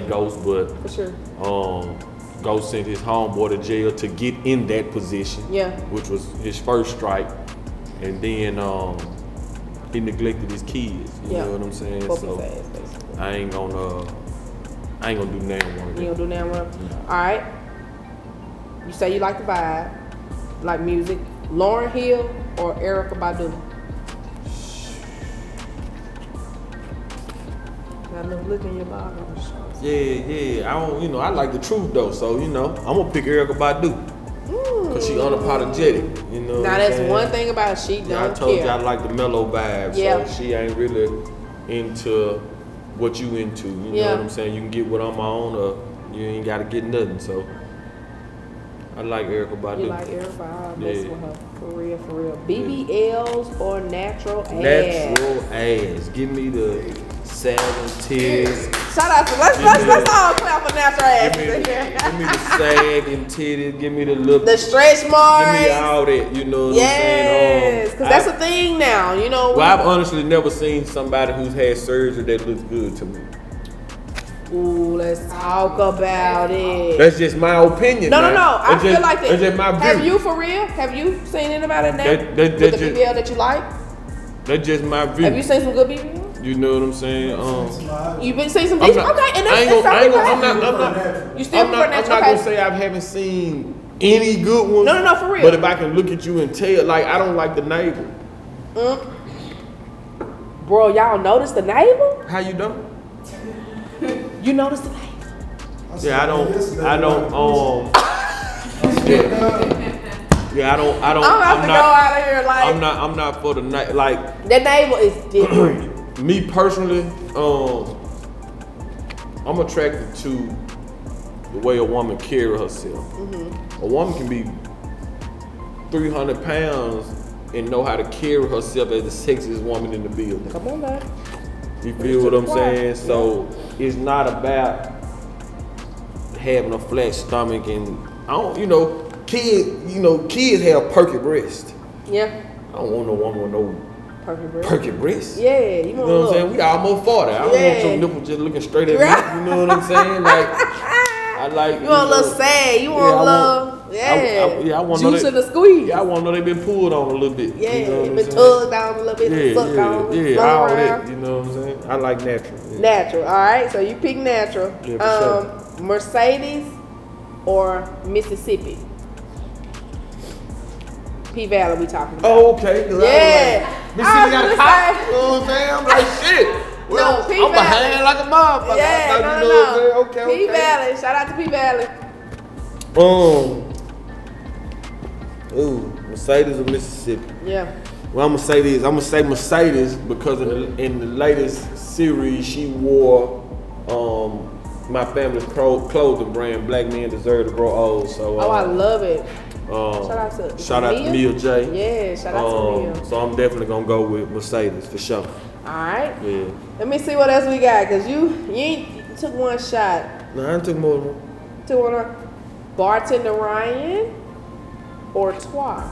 Ghost, but For sure. Ghost sent his homeboy to jail to get in that position. Yeah. Which was his first strike, and then he neglected his kids. You know what I'm saying? So I ain't gonna do neither one of them. You don't do neither one. All right. You say you like the vibe, like music. Lauryn Hill or Erykah Badu? Got a little look in your body. Yeah. I don't, I like the truth though. So I'm gonna pick Erykah Badu. Cause she unapologetic. Now that's one thing about her, she don't care. I told you I like the mellow vibe. Yeah. So she ain't really into what you into. You know what I'm saying? You can get what on my own, or you ain't gotta get nothing. So I like Erykah Badu. You like Erykah? I'll mess with her. For real. BBLs or natural ass? Natural ass. Give me the sagging titties. Shout out to let's all clap for natural ass. Give me the sagging titties. Give me the stretch marks. Give me all that. You know what I'm saying? Yes, because that's a thing now. Well, I've honestly never seen somebody who's had surgery that looks good to me. Ooh, let's talk about it. That's just my opinion. No. I feel like that. That's just my view. Have you for real? Have you seen anybody now with the BBL that you like? That's just my view. Have you seen some good BBL? You know what I'm saying? You've been seeing some decent. Okay, and that's I'm not gonna say I haven't seen any good ones. No, for real. But if I can look at you and tell, like, I don't like the navel. Bro, y'all notice the navel? How you know? You notice the navel? Yeah, I don't. Yeah, I don't. I'm about to go out of here like. I'm not for the night. Like the navel is different. Me personally, I'm attracted to the way a woman carry herself. A woman can be 300 pounds and know how to carry herself as the sexiest woman in the building. Come on, man. You feel what I'm saying? So it's not about having a flat stomach and kids have perky breasts. Yeah. I don't want no woman with no perky breasts. Yeah, you know what I'm saying? We almost 40. I don't want your nipple just looking straight at me. You know what I'm saying? Like I like. You want a little sad. You want a little. I want juice in the squeeze. Yeah, I want to know they been pulled on a little bit. Yeah, you know been tugged down a little bit, sucked on. Yeah, all that. You know what I'm saying? I like natural. Yeah. Natural. All right, so you pick natural. Yeah, for sure. Mercedes or Mississippi? P-Valley we talking about. Oh, okay. Yeah. Mississippi got a cop. You know what I'm saying? I'm like, shit. Well, no, I'm behind like a motherfucker. Yeah, no. Okay. P-Valley. Shout out to P-Valley. Mercedes or Mississippi? Yeah. Well, I'm gonna say this. I'm gonna say Mercedes because in the latest series she wore my family's clothing brand. Black men deserve to grow old. So. I love it. Shout out to Mia J. Yeah, shout out to Mia. So I'm definitely gonna go with Mercedes for sure. Alright. Yeah. Let me see what else we got, cause you took one shot. No, I took more than one. Took one. Bartender Ryan or Twa?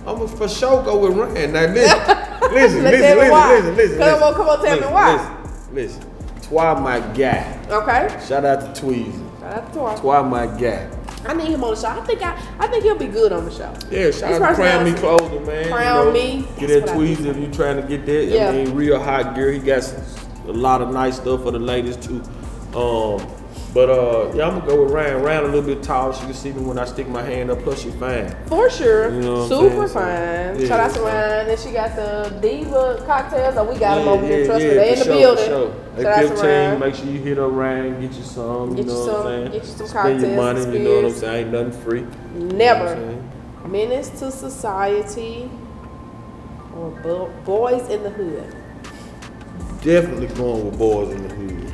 I'm gonna for sure go with Ryan. Now listen. Come on, tell me why. Listen. Twa my guy. Okay. Shout out to Tweezy. Shout out to Twa. Twa my guy. I need him on the show. I think he'll be good on the show. Yeah, shout out to Crown Me Clothing, man. Crown Me. Get that Tweezy if you trying to get that. Yeah. I mean, real hot gear. He got a lot of nice stuff for the ladies too. I'm gonna go with Ryan. Ryan a little bit tall. She can see me when I stick my hand up. Plus, she fine. For sure. You know super fine. Yeah, shout out to Ryan. And she got the Diva cocktails. So we got them over here. Trust me, they in the building. Sure. Shout out to Ryan. Make sure you hit up Ryan. Get you some. Get you some cocktails. Spend your money. You know what I'm saying? Ain't nothing free. Never. You know Menace to Society or Boys in the Hood? Definitely going with Boys in the Hood.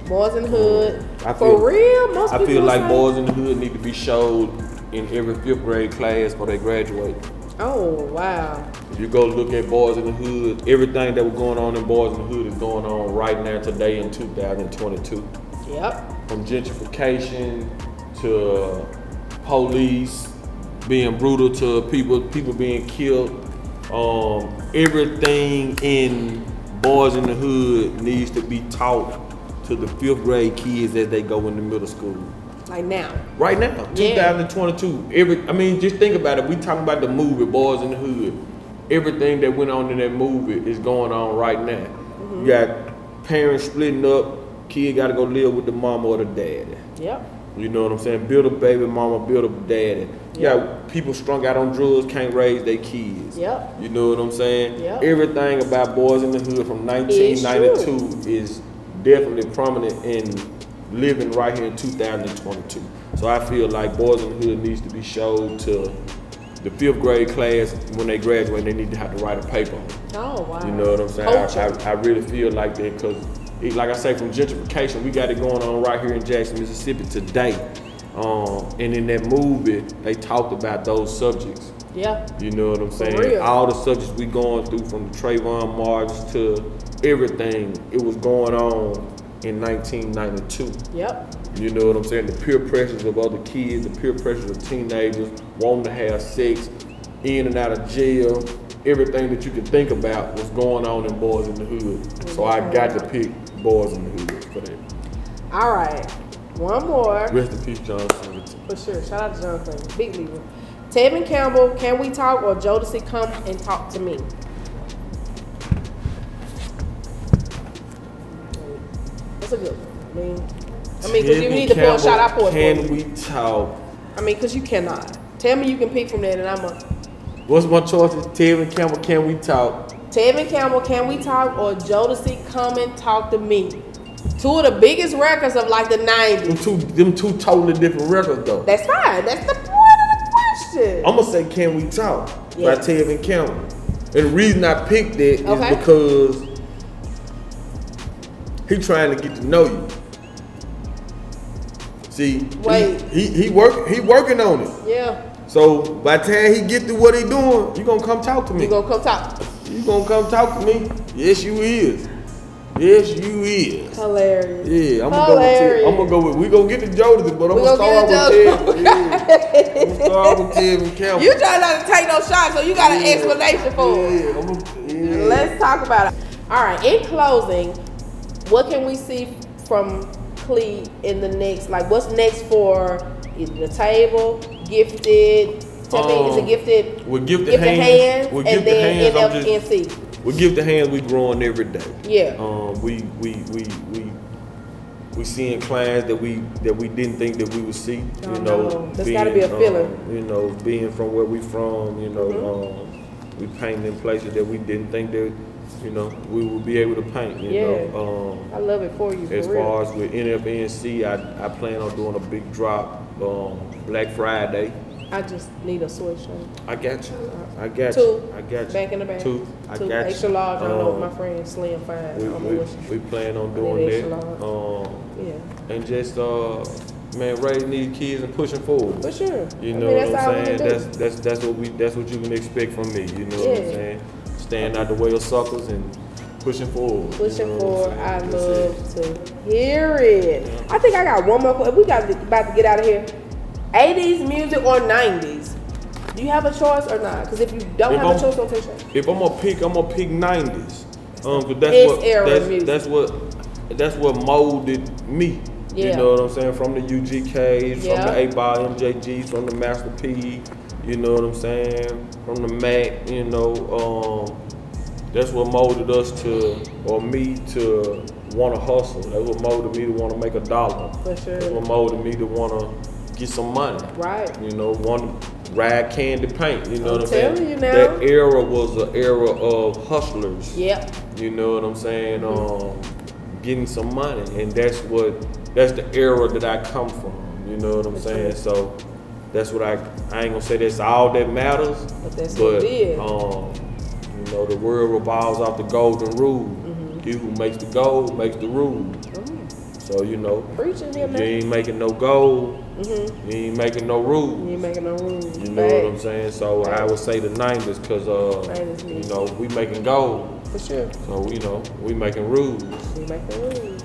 Boys in the Hood. For real? Most people I feel like Boys in the Hood need to be showed in every 5th grade class before they graduate. Oh, wow. If you go look at Boys in the Hood, everything that was going on in Boys in the Hood is going on right now today in 2022. Yep. From gentrification to police being brutal to people being killed. Everything in Boys in the Hood needs to be taught to the 5th grade kids as they go into middle school. Like now. Right now, 2022. I mean, just think about it. We talking about the movie Boys in the Hood. Everything that went on in that movie is going on right now. Mm-hmm. You got parents splitting up. Kid got to go live with the mama or the daddy. Yep. You know what I'm saying? Build a baby mama, build a daddy. Yep. You got people strung out on drugs, can't raise their kids. Yep. You know what I'm saying? Yep. Everything about Boys in the Hood from 1992 is definitely prominent in living right here in 2022. So I feel like Boys in the Hood needs to be showed to the 5th grade class. When they graduate, they need to have to write a paper on it. Oh, wow. You know what I'm saying? I really feel like that because, like I say, from gentrification, we got it going on right here in Jackson, Mississippi today. And in that movie, they talked about those subjects. Yeah. You know what I'm saying? Real. All the subjects we going through, from the Trayvon March to everything, it was going on in 1992. Yep. You know what I'm saying? The peer pressures of other kids, the peer pressures of teenagers, wanting to have sex, in and out of jail, everything that you can think about was going on in Boys in the Hood. So I got to pick Boys in the Hood for that. All right. One more. Rest in peace, John Singleton. For sure. Shout out to John Singleton. Big leader. Tevin Campbell, Can We Talk, or Jodeci, Come and Talk to Me? That's a good one. I mean, because you need to pull a shot. I pour it for you. Can we talk? I mean, because you cannot. Tell me you can pick from that, and I'm a. What's my choices? Tevin Campbell, Can We Talk? Tevin Campbell, Can We Talk, or Jodeci, Come and Talk to Me? Two of the biggest records of like the 90s. Them two totally different records, though. That's fine. That's the point of the question. I'm gonna say Can We Talk by Tevin Campbell. And the reason I picked it is because he trying to get to know you. See, he working on it. Yeah. So by the time he get to what he doing, you gonna come talk to me. You gonna come talk. You gonna come talk to me? Yes, you is. Yes, you is. Hilarious. Yeah, I'm gonna go with. We gonna get to Jodeci, but I'm gonna start with Tevin. I'm gonna start with Tevin Campbell. You trying not to take no shots, so you got an explanation for it. Let's talk about it. All right. In closing, what can we see from Clee in the next? Like, what's next for the table? Gifted. Tell me, is it Gifted? With Gifted Hands. With and Gifted then Hands, NFNC. With Gifted Hands, we growing every day. Yeah. We seeing clients that we didn't think that we would see. You know, there's got to be a feeling. You know, being from where we from. You know, we paint in places that we didn't think that we would be able to paint. You know, I love it for you. As far as with NFNC, I plan on doing a big drop Black Friday. I just need a sweatshirt. I got you. Two. I got you. Back in the back. Two. I got you. Extra large. I know my friend Slim Fine. We plan on doing that. And just man, raising these kids and pushing forward. For sure. You know what I'm saying? That's what you can expect from me. You know what I'm saying? Stand out the way of suckers and pushing forward. Pushing forward. I love to hear it. I think I got one more question. We got about to get out of here. 80s music or 90s? Do you have a choice or not? Because if you don't have a choice, don't take a choice. If I'm gonna pick 90s. That's what molded me. Yeah. You know what I'm saying? From the UGKs, from the 8-Ball MJGs, from the Master P. You know what I'm saying? From the Mac. You know, that's what molded us me to want to hustle. That's what molded me to want to make $1. For sure. That's what molded me to want to get some money. Right. You know, want to ride candy paint. You know what I'm saying? You now. That era was an era of hustlers. Yep. You know what I'm saying? Getting some money, and that's the era that I come from. You know what I'm saying? So that's what I ain't gonna say that's all that matters. But that's what it is. You know, the world revolves off the golden rule. He who makes the gold makes the rule. So, you know, you ain't making no gold, you ain't making no rules. You ain't making no rules. You know what I'm saying? So I would say the 90s because, you know, we making gold. For sure. So, you know, we making rules. We making rules.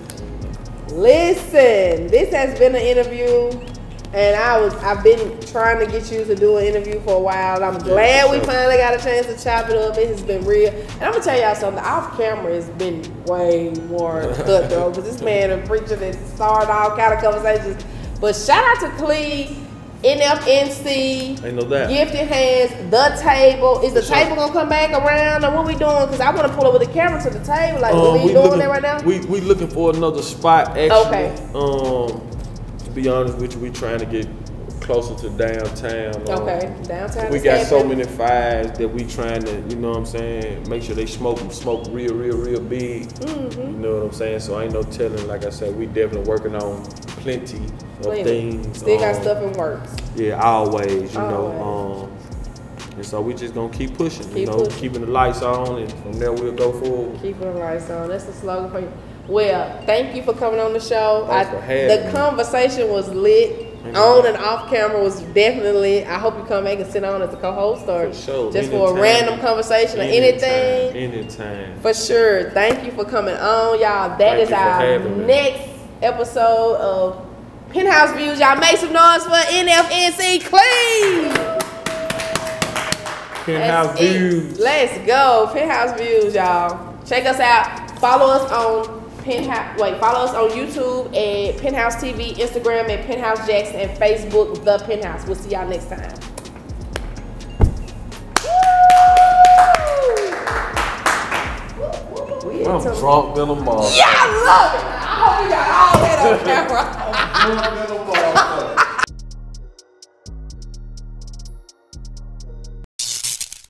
Listen, this has been an interview, and I've been trying to get you to do an interview for a while. I'm glad we finally got a chance to chop it up. It has been real. And I'm gonna tell y'all something. Off camera has been way more cutthroat because this man and preacher that started all kind of conversations. But shout out to Clee, NFNC, Ain't no doubt. Gifted Hands, The Table. Is the For sure. table gonna come back around, or what we doing? Because I want to pull up with the camera to the table. Like, what we doing there right now? We looking for another spot, actually. Okay. To be honest with you, we trying to get closer to downtown. Okay, downtown. We is got so happening. many fires that we trying to, you know what I'm saying, make sure they smoke real big. Mm-hmm. You know what I'm saying? So ain't no telling. Like I said, we definitely working on plenty of things. Still got stuff in works. Yeah, always, you know. And so we just gonna keep pushing, Pushing. keeping the lights on, and from there we'll go forward. Keeping the lights on. That's the slogan for you. Well, thank you for coming on the show. Thanks for having me. Conversation was lit. On and off camera was definitely lit. I hope you come back and sit on as a co-host or For sure. just for a Anytime. random conversation or anything. Anytime. For sure. Thank you for coming on, y'all. That Thank is you for our having me. next episode of Penthouse Views. Y'all make some noise for NFNC Clean. Penthouse Views. Let's go. Penthouse Views, y'all. Check us out. Follow us on follow us on YouTube at Penthouse TV, Instagram at Penthouse Jackson, and Facebook The Penthouse. We'll see y'all next time. I'm drunk than a motherfucker. Yeah, I love it. I hope we got all that on camera. I'm drunk than a motherfucker.